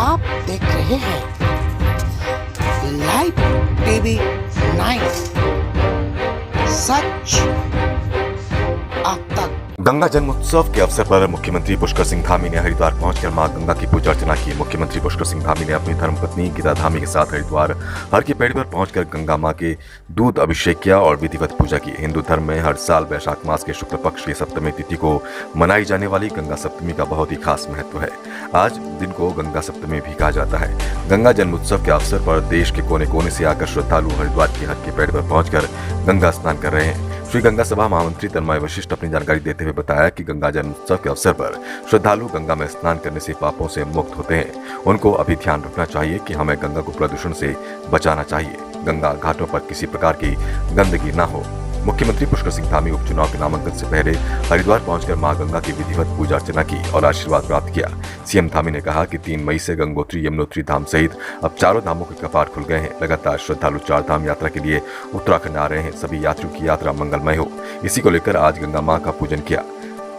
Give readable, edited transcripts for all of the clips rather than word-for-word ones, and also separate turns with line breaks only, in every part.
आप देख रहे हैं लाइव टीवी 9 सच आप तक।
गंगा जन्मोत्सव के अवसर पर मुख्यमंत्री पुष्कर सिंह धामी ने हरिद्वार पहुंचकर मां गंगा की पूजा अर्चना की। मुख्यमंत्री पुष्कर सिंह धामी ने अपनी धर्मपत्नी गीता धामी के साथ हरिद्वार हर की पेड़ पर पहुंचकर गंगा मां के दूध अभिषेक किया और विधिवत पूजा की। हिंदू धर्म में हर साल वैशाख मास के शुक्ल पक्ष की सप्तमी तिथि को मनाई जाने वाली गंगा सप्तमी का बहुत ही खास महत्व है। आज दिन को गंगा सप्तमी भी कहा जाता है। गंगा जन्मोत्सव के अवसर पर देश के कोने कोने से आकर श्रद्धालु हरिद्वार की हर के पेड़ पर पहुंचकर गंगा स्नान कर रहे हैं। श्री गंगा सभा महामंत्री तन्मय वशिष्ठ अपनी जानकारी देते हुए बताया कि गंगा जन्मोत्सव के अवसर पर श्रद्धालु गंगा में स्नान करने से पापों से मुक्त होते हैं। उनको अभी ध्यान रखना चाहिए कि हमें गंगा को प्रदूषण से बचाना चाहिए। गंगा घाटों पर किसी प्रकार की गंदगी न हो। मुख्यमंत्री पुष्कर सिंह धामी उपचुनाव के नामांकन से पहले हरिद्वार पहुंचकर मां गंगा की विधिवत पूजा अर्चना की और आशीर्वाद प्राप्त किया। सीएम धामी ने कहा कि 3 मई से गंगोत्री यमुनोत्री धाम सहित अब चारों धामों के कपाट खुल गए हैं। लगातार श्रद्धालु 4 धाम यात्रा के लिए उत्तराखंड आ रहे हैं। सभी यात्रियों की यात्रा मंगलमय हो, इसी को लेकर आज गंगा मां का पूजन किया।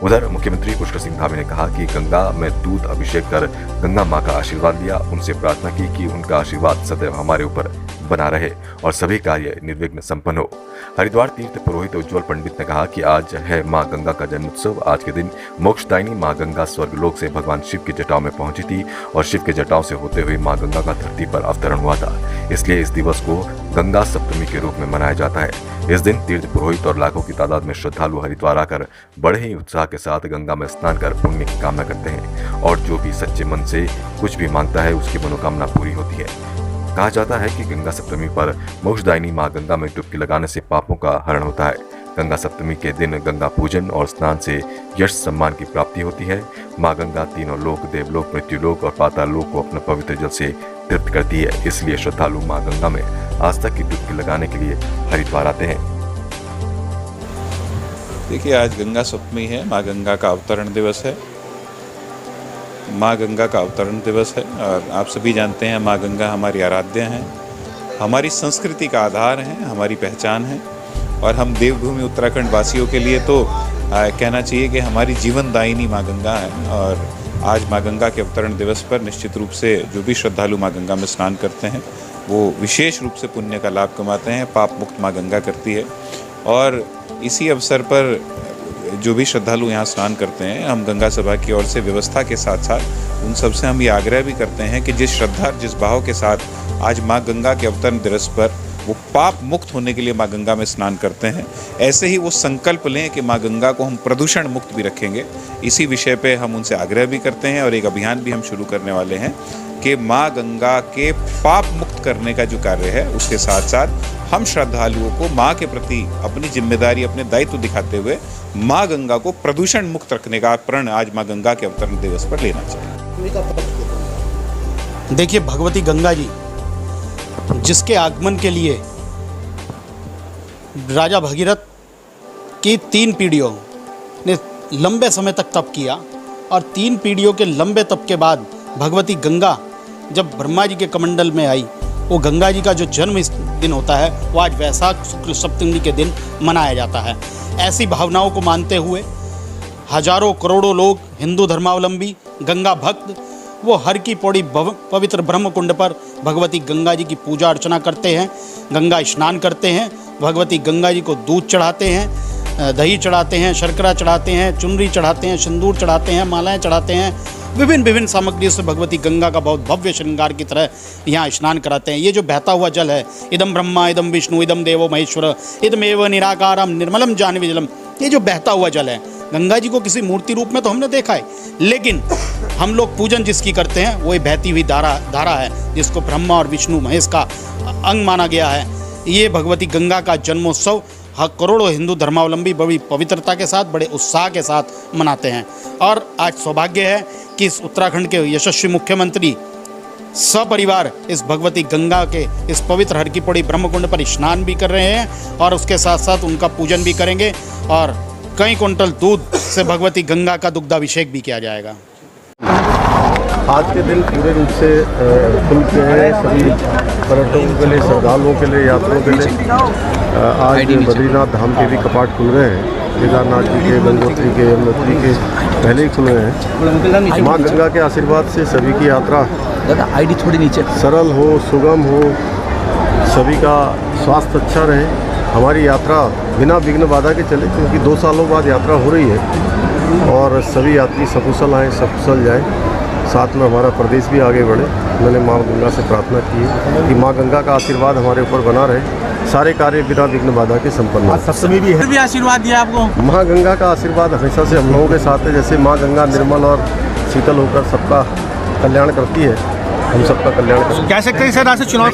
उधर मुख्यमंत्री पुष्कर सिंह धामी ने कहा कि गंगा में दूध अभिषेक कर गंगा मां का आशीर्वाद लिया। उनसे प्रार्थना की कि उनका आशीर्वाद सदैव हमारे ऊपर बना रहे और सभी कार्य निर्विघ्न संपन्न हो। हरिद्वार तीर्थ पुरोहित उज्ज्वल पंडित ने कहा कि आज है मां गंगा का जन्मोत्सव। आज के दिन मोक्षदायिनी मां गंगा स्वर्गलोक से भगवान शिव की जटाओं में पहुंची थी और शिव के जटाओं से होते हुए मां गंगा का धरती पर अवतरण हुआ था। इसलिए इस दिवस को गंगा सप्तमी के रूप में मनाया जाता है। इस दिन तीर्थ पुरोहित और लाखों की तादाद में श्रद्धालु हरिद्वार आकर बड़े ही उत्साह के साथ गंगा में स्नान कर पुण्य की कामना करते हैं और जो भी सच्चे मन से कुछ भी मांगता है उसकी मनोकामना पूरी होती है। कहा जाता है कि गंगा सप्तमी पर मोक्षदायिनी मां गंगा में डुबकी लगाने से पापों का हरण होता है। गंगा सप्तमी के दिन गंगा पूजन और स्नान से यश सम्मान की प्राप्ति होती है। मां गंगा तीनों लोक, देवलोक, मृत्युलोक और पाताल लोक को अपने पवित्र जल से तृप्त करती है। इसलिए श्रद्धालु मां गंगा में आस्था की डुबकी लगाने के लिए हरिद्वार आते हैं।
देखिए, आज गंगा सप्तमी है, माँ गंगा का अवतरण दिवस है। माँ गंगा का अवतरण दिवस है और आप सभी जानते हैं माँ गंगा हमारी आराध्य हैं, हमारी संस्कृति का आधार है, हमारी पहचान है। और हम देवभूमि उत्तराखंड वासियों के लिए तो कहना चाहिए कि हमारी जीवनदायिनी माँ गंगा है। और आज माँ गंगा के अवतरण दिवस पर निश्चित रूप से जो भी श्रद्धालु माँ गंगा में स्नान करते हैं वो विशेष रूप से पुण्य का लाभ कमाते हैं। पाप मुक्त माँ गंगा करती है और इसी अवसर पर जो भी श्रद्धालु यहाँ स्नान करते हैं, हम गंगा सभा की ओर से व्यवस्था के साथ साथ उन सब से हम ये आग्रह भी करते हैं कि जिस श्रद्धा जिस भाव के साथ आज माँ गंगा के अवतरण दिवस पर वो पाप मुक्त होने के लिए माँ गंगा में स्नान करते हैं, ऐसे ही वो संकल्प लें कि माँ गंगा को हम प्रदूषण मुक्त भी रखेंगे। इसी विषय पे हम उनसे आग्रह भी करते हैं और एक अभियान भी हम शुरू करने वाले हैं कि माँ गंगा के पाप मुक्त करने का जो कार्य है उसके साथ साथ हम श्रद्धालुओं को माँ के प्रति अपनी जिम्मेदारी, अपने दायित्व दिखाते हुए माँ गंगा को प्रदूषण मुक्त रखने का प्रण आज माँ गंगा के अवतरण दिवस पर लेना चाहिए।
देखिए, भगवती गंगा जी जिसके आगमन के लिए राजा भगीरथ की 3 पीढ़ियों ने लंबे समय तक तप किया और 3 पीढ़ियों के लंबे तप के बाद भगवती गंगा जब ब्रह्मा जी के कमंडल में आई, वो गंगा जी का जो जन्म इस दिन होता है वो आज वैशाख शुक्ल सप्तमी के दिन मनाया जाता है। ऐसी भावनाओं को मानते हुए हजारों करोड़ों लोग, हिंदू धर्मावलंबी, गंगा भक्त, वो हर की पौड़ी पवित्र ब्रह्म कुंड पर भगवती गंगा जी की पूजा अर्चना करते हैं, गंगा स्नान करते हैं, भगवती गंगा जी को दूध चढ़ाते हैं, दही चढ़ाते हैं, शर्करा चढ़ाते हैं, चुनरी चढ़ाते हैं, सिंदूर चढ़ाते हैं, मालाएं चढ़ाते हैं, विभिन्न सामग्रियों से भगवती गंगा का बहुत भव्य श्रृंगार की तरह यहाँ स्नान कराते हैं। ये जो बहता हुआ जल है, इदम ब्रह्मा इदम विष्णु इदम देवो महेश्वर इदमेव निराकारम निर्मलम जाह्नवी जलम, ये जो बहता हुआ जल है, गंगा जी को किसी मूर्ति रूप में तो हमने देखा है, लेकिन हम लोग पूजन जिसकी करते हैं वो बहती हुई धारा है जिसको ब्रह्मा और विष्णु महेश का अंग माना गया है। ये भगवती गंगा का जन्मोत्सव करोड़ों हिंदू धर्मावलंबी बड़ी पवित्रता के साथ, बड़े उत्साह के साथ मनाते हैं। और आज सौभाग्य है कि इस उत्तराखंड के यशस्वी मुख्यमंत्री सपरिवार इस भगवती गंगा के इस पवित्र हर की पौड़ी ब्रह्मकुंड पर स्नान भी कर रहे हैं और उसके साथ साथ उनका पूजन भी करेंगे और कई कुंटल दूध से भगवती गंगा का दुग्धाभिषेक भी किया जाएगा।
आज के दिन पूरे रूप से खुल के हैं सभी पर्यटकों के लिए, श्रद्धालुओं के लिए, यात्रियों के लिए। आज बद्रीनाथ धाम के भी कपाट खुल रहे हैं। केदारनाथ जी के, गंगोत्री के, यमुनोत्री के पहले ही खुल रहे हैं। माँ गंगा के आशीर्वाद से सभी की यात्रा
दादा आईडी थोड़ी नीचे।
सरल हो, सुगम हो, सभी का स्वास्थ्य अच्छा रहे, हमारी यात्रा बिना विघ्न बाधा के चले, क्योंकि 2 सालों बाद यात्रा हो रही है और सभी यात्री सकुशल आएँ, सकुशल जाएँ, साथ में हमारा प्रदेश भी आगे बढ़े। मैंने माँ गंगा से प्रार्थना की है कि माँ गंगा का आशीर्वाद हमारे ऊपर बना रहे, सारे कार्य बिना विघ्न बाधा के संपन्न हो।
सप्तमी भी है, भी आशीर्वाद दिया आपको।
माँ गंगा का आशीर्वाद हमेशा से हम लोगों के साथ है। जैसे माँ गंगा निर्मल और शीतल होकर सबका कल्याण करती है, हम सबका कल्याण करती है।
कह सकते हैं सर, आज से चुनाव